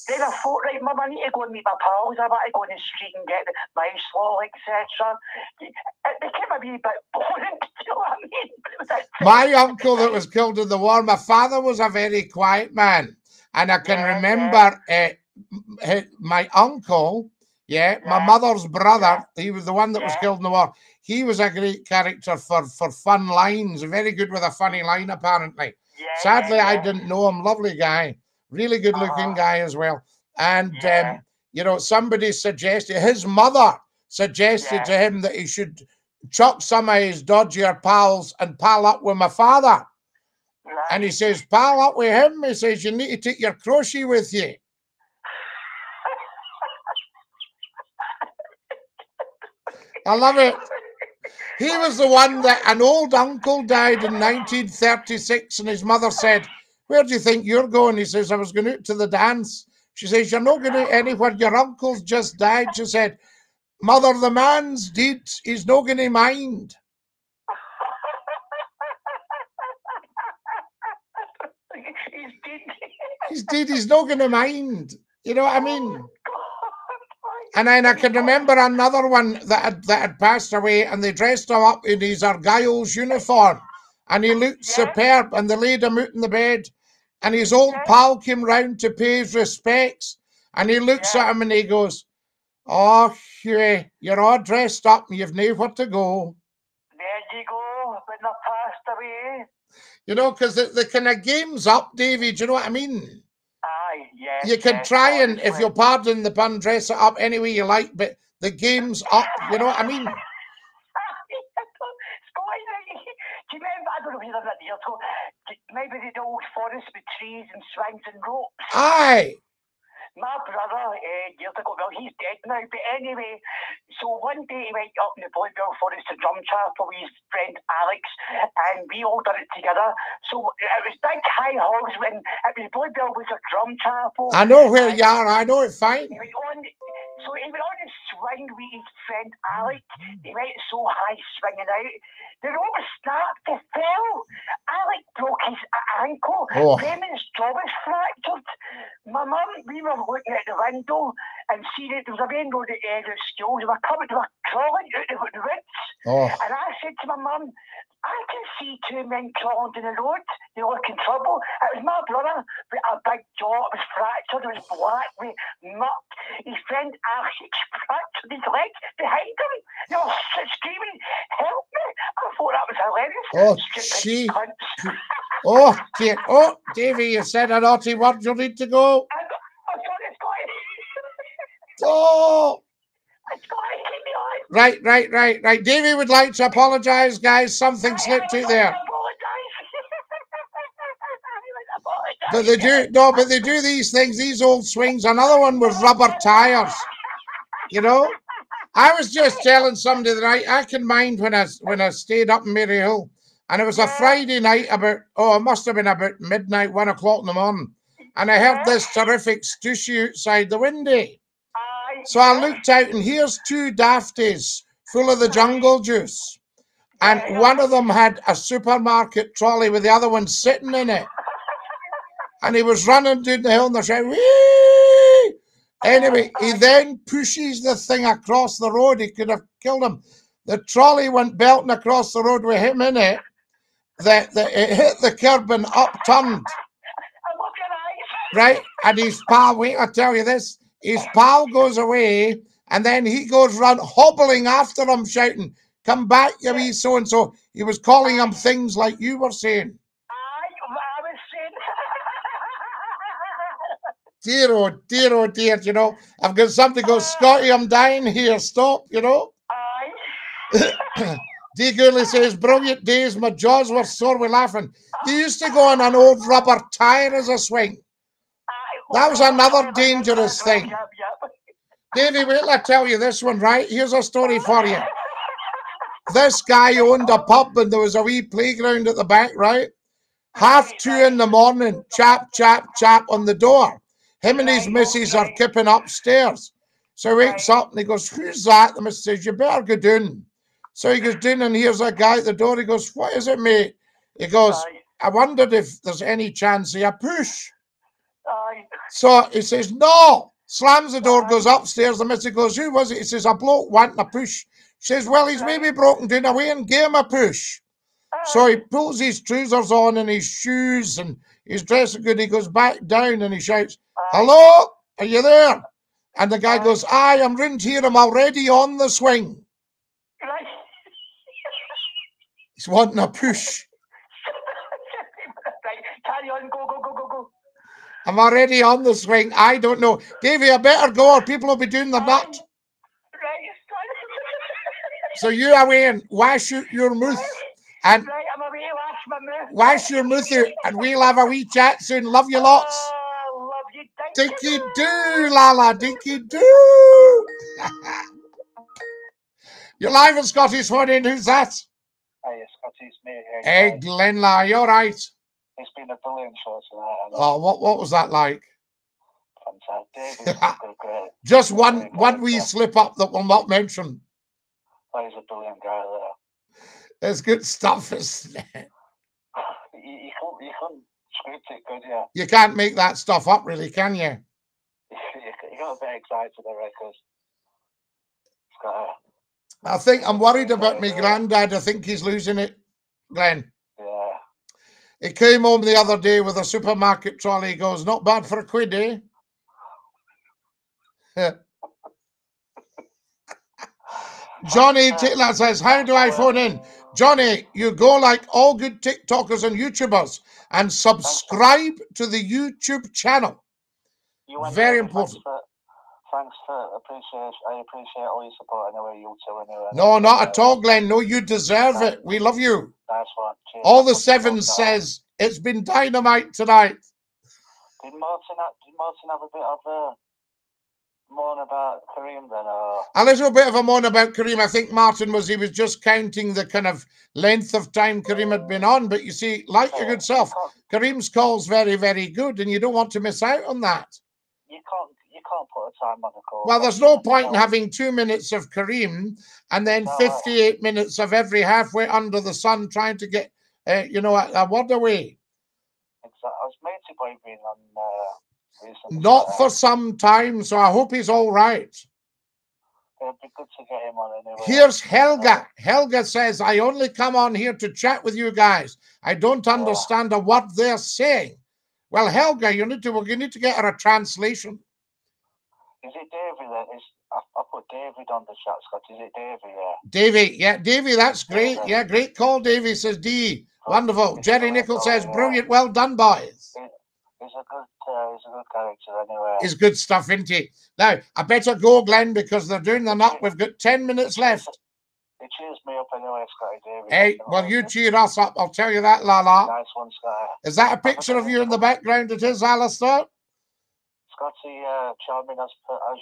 then I thought, right, Mum, I need to go and meet my pals, I want to go in the street and get my slaw, etc. It became a wee bit boring, you know what I mean? My uncle that was killed in the war, my father was a very quiet man, and I can remember my uncle, my mother's brother, he was the one that was killed in the war. He was a great character for fun lines, very good with a funny line, apparently. Sadly, I didn't know him. Lovely guy, really good looking guy as well. And, you know, somebody suggested, his mother suggested to him that he should chuck some of his dodgier pals and pal up with my father. And he says, pal up with him. He says, you need to take your crochet with you. I love it. He was the one that an old uncle died in 1936, and his mother said, where do you think you're going? He says, I was going out to the dance. She says, you're not going out anywhere. Your uncle's just died. She said, Mother, the man's dead. He's not going to mind. He's dead. He's not going to mind. You know what I mean? And then I can remember another one that had passed away, and they dressed him up in his Argyle's uniform, and he looked superb, and they laid him out in the bed, and his old pal came round to pay his respects, and he looks at him and he goes, oh, Hughie, you're all dressed up and you've nowhere to go. There you go, when they passed away. You know, because the kind of game's up, David, you know what I mean? Aye, yes. You can try and, if you'll pardon the pun, dress it up any way you like, but the game's up, you know what I mean? Do you remember, I don't know if you lived at the years ago, maybe the old forest with trees and swings and ropes? Aye. My brother, years ago, well, he's dead now, but anyway, so one day he went up in the Bluebell Forest to drum chapel with his friend Alex, and we all done it together. So it was big high hogs when it was Bluebell was a drum chapel. I know where you are, I know it fine. He went on his swing with his friend Alex. He went so high swinging out. The rope snapped, he fell. Alex broke his ankle. Raymond's jaw was fractured. My mum, we were looking at the window and seeing it. There was a main road at the end of school. They were crawling out of the woods. And I said to my mum, I can see two men crawling down the road. They look in trouble. It was my brother with a big jaw. It was fractured. It was black with muck. His friend Alex fractured his leg behind him. They were screaming, help me. I thought that was hilarious. Oh, dear. Oh, Davy, you said a naughty word. You need to go. I'm sorry, Scottie. Oh. Scottie, keep me on. Right. Davey would like to apologise, guys. Something slipped out there. But they do but they do these things, these old swings. Another one with rubber tires. You know? I was just telling somebody that I can mind when I stayed up in Maryhill, and it was a Friday night about it must have been about midnight, 1 o'clock in the morning. And I heard this terrific stooshy outside the window. So I looked out, and here's two dafties full of the jungle juice. And one of them had a supermarket trolley with the other one sitting in it. And he was running down the hill and they're shouting, wee! Anyway, he then pushes the thing across the road. He could have killed him. The trolley went belting across the road with him in it. It hit the curb and upturned. Right? And his pal, wait, I'll tell you this. His pal goes away, and then he goes run hobbling after him, shouting, come back, you wee so-and-so. He was calling him things like you were saying. Dear, oh dear, you know. I've got something goes, Scottie, I'm dying here, stop, you know. D. Gourley says, brilliant days, my jaws were sore with laughing. He used to go on an old rubber tire as a swing. That was another dangerous thing. Davey, wait till I tell you this one, right? Here's a story for you. This guy owned a pub and there was a wee playground at the back, right? 2:30 in the morning, chap on the door. Him and his missus are kipping upstairs. So he wakes up and he goes, who's that? The missus says, you better go down. So he goes down and here's a guy at the door. He goes, what is it, mate? He goes, I wondered if there's any chance of a push. So he says, no. Slams the door, goes upstairs. The missus goes, who was it? He says, a bloke wanting a push. She says, well, he's maybe broken down away and gave him a push. So he pulls his trousers on and his shoes and he's dressing good. He goes back down and he shouts, hello, are you there? And the guy goes, aye, I'm round here. I'm already on the swing. He's wanting a push. Carry on, go. I'm already on the swing. I don't know. Davey, I better go or people will be doing the nut. So you away and wash your mouth. And right, I'm away, wash my mouth. Wash your mouth out and we'll have a wee chat soon. Love you lots. Love you, Dinky-Doo, Lala, Dinky-Doo. You're live on Scotty's Morning. Who's that? Hi, Scotty's mate. Hey, Glenla, you all right? It's been a brilliant show tonight. Oh, what was that like? Fantastic. Great. Just one wee slip up that we'll not mention. Oh, he's a brilliant guy there. It's good stuff, isn't it? You can't script it, could you? You can't make that stuff up, really, can you? You got a bit excited, I reckon. I think I'm worried about my granddad. I think he's losing it, Glenn. Yeah. He came home the other day with a supermarket trolley. He goes, not bad for a quid, eh? Johnny Taylor says, how do I phone in? Johnny, you go like all good TikTokers and YouTubers and subscribe to the YouTube channel. Very important. Thanks for I appreciate all your support anyway, you two anyway. No, not at all, Glenn. No, you deserve it. We love you. Nice one. Cheers. All the sevens says it's been dynamite tonight. Did Martin have a bit of a moan about Kareem then? Or? A little bit of a moan about Kareem. I think Martin was just counting the kind of length of time Kareem had been on. But you see, like your good self, Kareem's call's very, very good, and you don't want to miss out on that. You can't put a time on the call. Well, there's no point in having 2 minutes of Kareem and then 58 minutes of every halfway under the sun trying to get, a word away. Exactly. I was meant to be on recently. Not for some time, so I hope he's all right. It'd be good to get him on anyway. Here's Helga. Helga says, I only come on here to chat with you guys. I don't understand a word they're saying. Well, Helga, you need to get her a translation. Is it Davey then? I put David on the chat, Scott. Is it Davey? Yeah. Davey, yeah, Davey, that's great. Yeah, great call, Davey, says D. Wonderful. Jerry Nichols says, brilliant, well done, boys. He's a good character anyway. He's good stuff, isn't he? Now, I better go, Glenn, because they're doing the nut. We've got 10 minutes left. It cheers me up anyway, Scotty David. Hey, well, you cheer us up. I'll tell you that, Lala. Nice one, Scotty. Is that a picture of you in the background? It is, Alistair? Scotty, charming as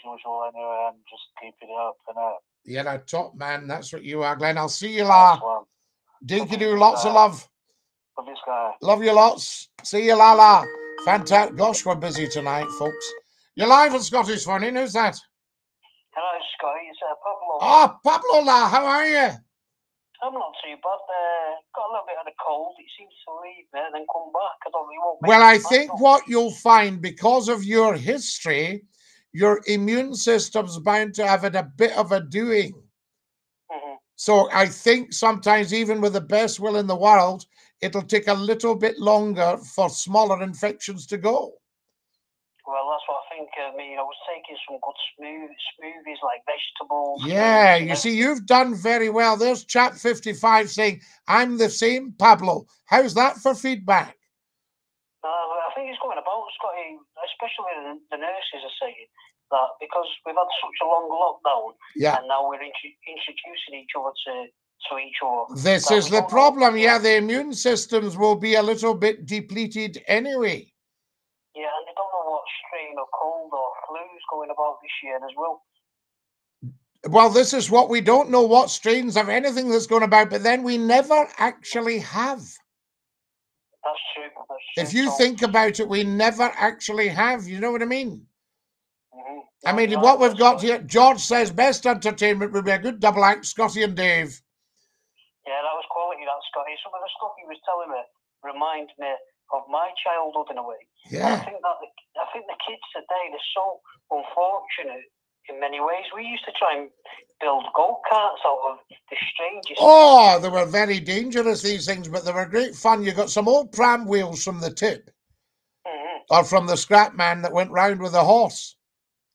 usual anyway. I'm just keeping it up, innit? You're a top man. That's what you are, Glenn. I'll see you, La. Nice DINKY-DOO, lots of love. Love you, Scotty. Love you lots. See you, Lala. Fantastic. Gosh, we're busy tonight, folks. You're live on Scottish Funny. Who's that? Hello, Scotty. It's Pablo. Oh, Pablo, La. How are you? I'm not too bad. Got a little bit of a cold. It seems to leave me and then come back. I don't really want. Well, I think what you'll find, because of your history, your immune system's bound to have a bit of a doing. So I think sometimes, even with the best will in the world, it'll take a little bit longer for smaller infections to go. Well, that's what I think. I mean, I was taking some good smoothies like vegetables. Yeah, you see, you've done very well. There's chap 55 saying, I'm the same, Pablo. How's that for feedback? I think it's going about, Scotty, especially the nurses are saying that because we've had such a long lockdown, and now we're introducing each other to each other. This is the problem. Yeah, the immune systems will be a little bit depleted anyway. Yeah, and they don't know what strain of cold or flu is going about this year as well. Well, this is what we don't know, what strains of anything that's going about, but then we never actually have. That's true. If you think about it, we never actually have. You know what I mean? I mean, what we've got here, George says best entertainment would be a good double act, Scotty and Dave. Yeah, that was quality, that, Scotty. Some of the stuff he was telling me reminds me of my childhood in a way. Yeah. I think the kids today, they're so unfortunate in many ways. We used to try and build go-karts out of the strangest. Oh, they were very dangerous, these things, but they were great fun. You got some old pram wheels from the tip, or from the scrap man that went round with a horse.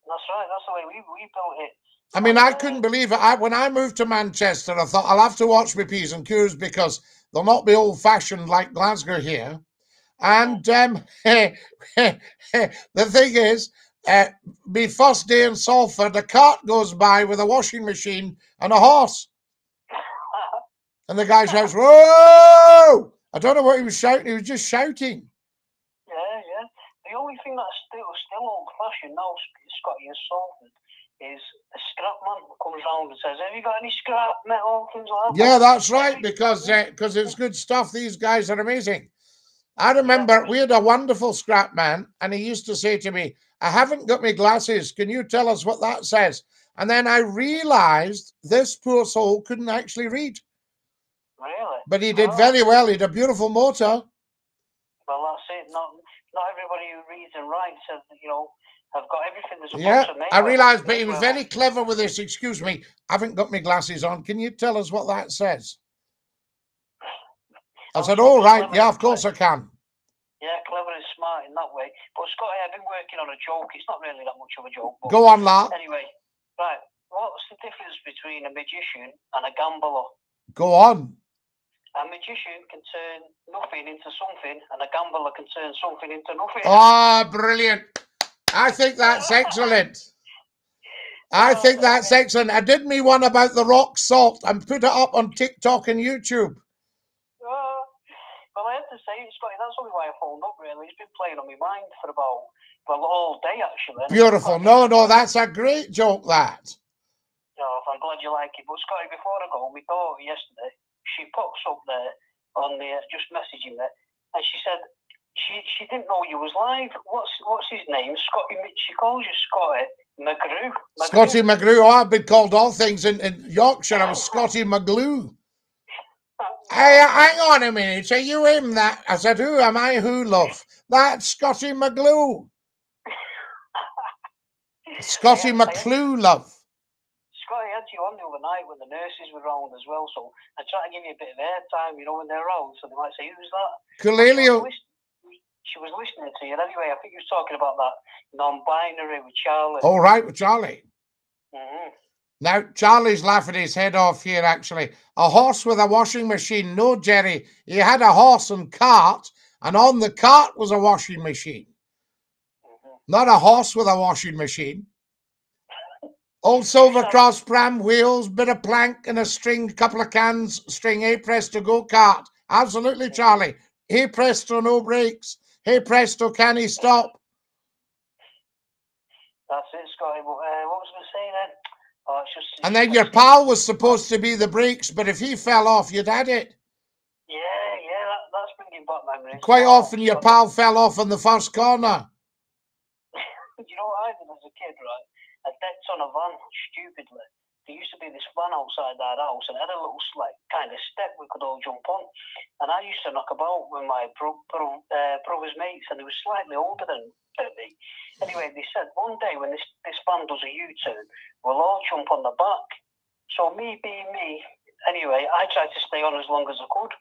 That's right. That's the way we built it. I mean, I couldn't believe it. When I moved to Manchester, I thought I'll have to watch my P's and Q's because they'll not be old-fashioned like Glasgow here. And the thing is, my first day in Salford, a cart goes by with a washing machine and a horse. And the guy shouts, "Whoa!" I don't know what he was shouting. He was just shouting. Yeah. The only thing that's still old-fashioned now, Scotty, in Salford, is a scrap man comes round and says, "Have you got any scrap metal, things like that?" Yeah, that's right, because it's good stuff. These guys are amazing. I remember we had a wonderful scrap man, and he used to say to me, "I haven't got my glasses. Can you tell us what that says?" And then I realized this poor soul couldn't actually read. Really? But he did very well. He had a beautiful motor. Well, that's it. Not everybody who reads and writes, have got everything that's supposed to make. I realized, but he was very clever with this. "Excuse me, I haven't got my glasses on. Can you tell us what that says?" I said, "All right, yeah, of course I can." Yeah, clever and smart in that way. But Scotty, I've been working on a joke. It's not really that much of a joke. But go on, lad. Anyway, right. What's the difference between a magician and a gambler? Go on. A magician can turn nothing into something, and a gambler can turn something into nothing. Oh, brilliant. I think that's excellent. I think that's excellent. I did me one about the rock salt and put it up on TikTok and YouTube. Well, I have to say, Scotty, that's only why I phoned up, really. It's been playing on my mind for all day, actually. Beautiful. No, that's a great joke, that. No, I'm glad you like it. But, Scotty, before I go, my daughter yesterday, she pops up there on the, just messaging me, and she said she didn't know you was live. What's his name? Scotty, she calls you Scotty McCLUE. Scotty McCLUE. Oh, I've been called all things in Yorkshire. I was Scotty McCLUE. Hey, hang on a minute. Are you him that? I said, "Who am I? Who, love?" That's Scotty McCLUE. Scotty McCLUE, love. Scotty, I had you on the other night when the nurses were around as well, so I try to give you a bit of airtime, when they're around, so they might say, "Who's that?" Coelho. She was listening to you. Anyway, I think you was talking about that non-binary with Charlie. Oh, right, with Charlie. Now, Charlie's laughing his head off here, actually. A horse with a washing machine. No, Jerry. He had a horse and cart, and on the cart was a washing machine. Not a horse with a washing machine. Old silver cross pram wheels, bit of plank and a string, couple of cans, string, hey presto, go-kart. Absolutely, Charlie. Hey presto, no brakes. Hey presto, can he stop? That's it, Scotty. But what was I saying then? Oh, it's just, and then your pal was supposed to be the brakes, but if he fell off, you'd had it. Yeah, that's bringing back memories. Quite often your pal fell off in the first corner. You know what I did as a kid, right? I decked on a van stupidly. There used to be this van outside our house, and it had a little kind of step we could all jump on. And I used to knock about with my brother's mates, and they were slightly older than me. Anyway, they said one day when this van does a U-turn, we'll all jump on the back. So me being me, anyway, I tried to stay on as long as I could.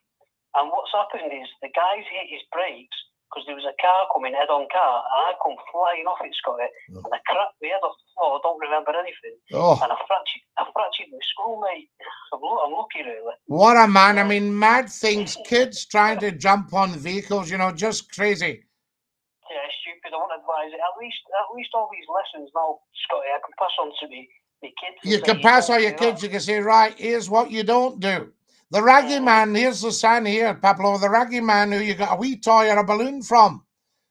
And what's happened is the guys hit his brakes because there was a car coming head-on car, and I come flying off it, Scotty, and I cracked my head off the floor. I don't remember anything. And I fractured my skull, mate. I'm lucky, really. What a man. I mean, mad things. Kids trying to jump on vehicles, you know, just crazy. Yeah, stupid. I won't advise it. At least all these lessons now, Scotty, I can pass on to me kids. You can pass on your kids. You can say, right, here's what you don't do. The raggy man, here's the sign here, Pablo, the raggy man who you got a wee toy or a balloon from.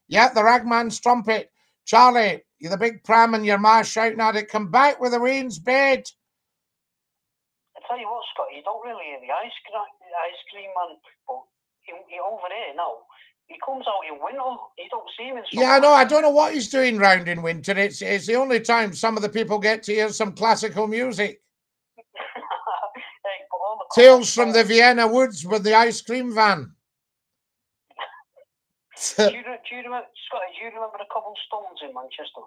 Yeah, the ragman's trumpet. Charlie, you're the big pram and your ma shouting at it, come back with the rain's bed. I tell you what, Scott, you don't really hear the ice cream man, but he over there now. He comes out in winter. You don't see him in summer. Yeah, I know. I don't know what he's doing round in winter. It's the only time some of the people get to hear some classical music. Tales from the Vienna woods with the ice cream van. do you remember, Scotty, do you remember the cobblestones in Manchester?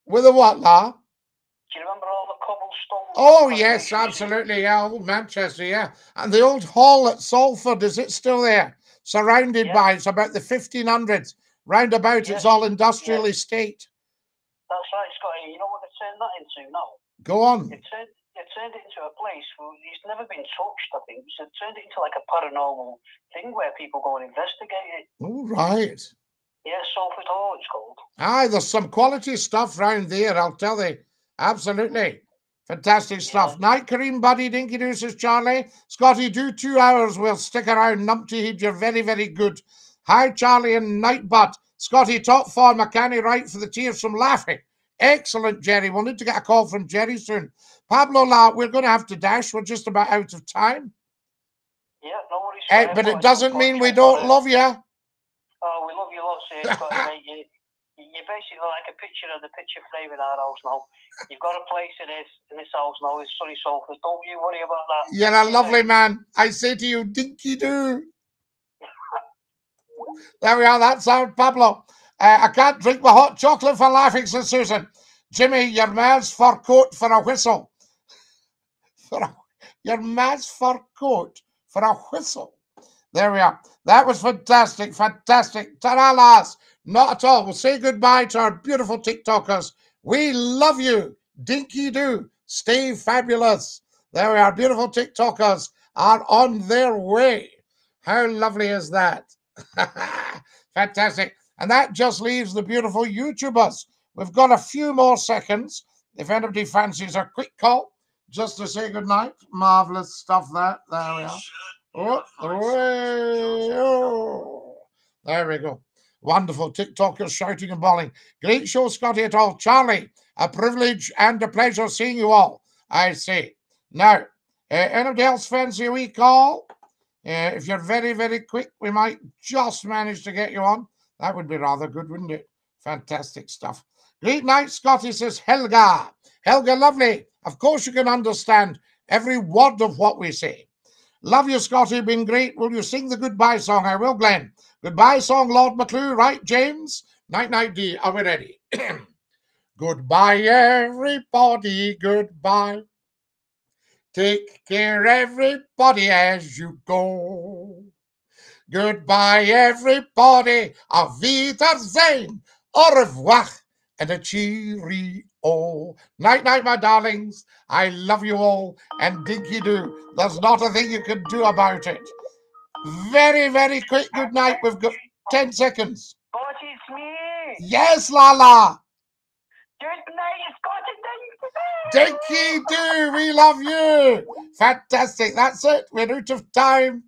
With the what, La? Do you remember all the cobblestones? Oh, yes, absolutely. Yeah, old Manchester, yeah. And the old hall at Salford, is it still there? Surrounded by, it's about the 1500s. Roundabout, it's all industrial estate. That's right, Scotty. You know what they turned that into now? Go on. It turned it into a place where it's never been touched, I think. So it turned it into like a paranormal thing where people go and investigate it. Oh, right. Yeah, Salford Hall, it's called. Aye, there's some quality stuff round there, I'll tell you. Absolutely. Fantastic stuff. Night, Kareem, buddy. DINKY-DOO, says Charlie. Scotty, do 2 hours. We'll stick around. Numpty Heed, you're very, very good. Hi, Charlie and Night Butt. Scotty, top form. I can't write for the tears from laughing. Excellent, Jerry. We'll need to get a call from Jerry soon. Pablo, we're going to have to dash. We're just about out of time. Yeah, no worries. But it doesn't mean we don't love you. Oh, we love you lots here, Scotty, mate. You're basically like a picture of the picture frame in our house now. You've got a place in this house now. It's sunny Salford. Don't you worry about that. You're a lovely man. I say to you, DINKY-DOO. There we are. That's out, Pablo. I can't drink my hot chocolate for laughing, says Susan. Jimmy, your man's fur coat for a whistle. Your man's fur coat for a whistle. There we are. That was fantastic. Fantastic. Ta-ra, lass. Not at all. We'll say goodbye to our beautiful TikTokers. We love you. DINKY-DOO. Stay fabulous. There we are. Beautiful TikTokers are on their way. How lovely is that? Fantastic. And that just leaves the beautiful YouTubers. We've got a few more seconds. If anybody fancies a quick call, just to say goodnight. Marvelous stuff that. There we are. There we go. Wonderful TikTokers shouting and bawling. Great show, Scotty et al. Charlie, a privilege and a pleasure seeing you all, I say. Now, anybody else fancy a wee call? If you're very, very quick, we might just manage to get you on. That would be rather good, wouldn't it? Fantastic stuff. Great night, Scotty, says Helga. Helga, lovely. Of course you can understand every word of what we say. Love you, Scotty. Been great. Will you sing the goodbye song? I will, Glenn. Goodbye song, Lord McCLUE. Right, James? Night, night, D. Are we ready? Goodbye, everybody. Goodbye. Take care, everybody, as you go. Goodbye, everybody. Auf Wiedersehen. Au revoir. And a cheerio. Night, night, my darlings. I love you all. And DINKY-DOO. There's not a thing you can do about it. Very, very quick good night. We've got 10 seconds. But it's me. Yes, Lala. Good night, Scotty. Dinky-Doo, we love you. Fantastic. That's it. We're out of time.